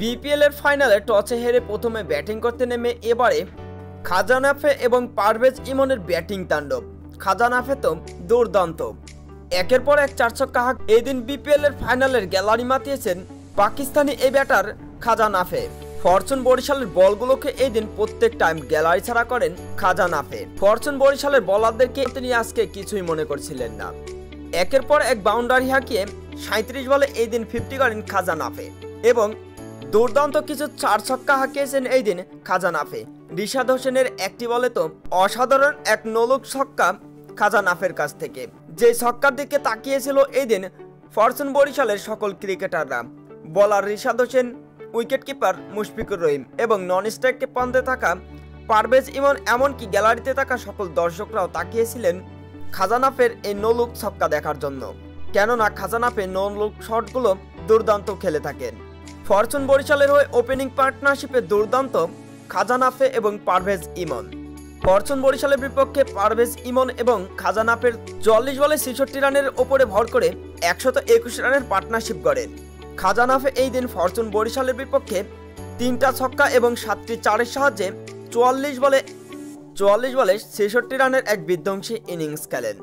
BPL এর ফাইনালে টসে হেরে প্রথমে ব্যাটিং করতে নেমে এবারে খাজানাফে এবং পারভেজ ইমনের ব্যাটিং তাণ্ডব। খাজানাফে তো দুর্দান্ত, একের পর এক চার ছক্কা হাঁক। এই দিন বিপিএল এর ফাইনালের গ্যালারি মাতিয়েছেন পাকিস্তানি এই ব্যাটার খাজানাফে। ফরচুন বরিশালের বলগুলোকে এই দিন প্রত্যেক টাইম গ্যালারি ছাড়া করেন খাজানাফে। ফরচুন বরিশালের বলারদেরকে তিনি আজকে কিছুই মনে করছিলেন না। একের পর এক বাউন্ডারি হাঁকিয়ে 37 বলে এই দিন 50 করেন খাজানাফে এবং দুর্দান্ত কিছু চার ছক্কা হাঁকিয়েছেন এই দিন খাজানাফে। রিশাদ হোসেনের একটি বলে তো অসাধারণ এক নলুক ছক্কা খাজানাফের কাছ থেকে, যে ছক্কার দিকে তাকিয়েছিল এই দিন ফরচুন বরিশালের সকল ক্রিকেটাররা। বলার রিশাদ হোসেন, উইকেট কিপার মুশফিকুর রহিম এবং নন স্ট্রাইকে পান্তে থাকা পারভেজ ইমন, এমনকি গ্যালারিতে থাকা সকল দর্শকরাও তাকিয়েছিলেন খাজানাফের এই নলুক ছক্কা দেখার জন্য, কেননা খাজানাফে নলুক শটগুলো দুর্দান্ত খেলে থাকেন। ফরচুন বরিশালের হয়ে ওপেনিং পার্টনারশিপে দুর্দান্ত খাজানাফে এবং পারভেজ ইমন। ফরচুন বরিশালের বিপক্ষে পারভেজ ইমন এবং খাজানাফের 44 বলে 66 রানের ওপরে ভর করে 121 রানের পার্টনারশিপ গড়েন। খাজানাফে এই দিন ফরচুন বরিশালের বিপক্ষে 3টা ছক্কা এবং 7টি চারের সাহায্যে 44 বলে 66 রানের এক বিধ্বংসী ইনিংস খেলেন।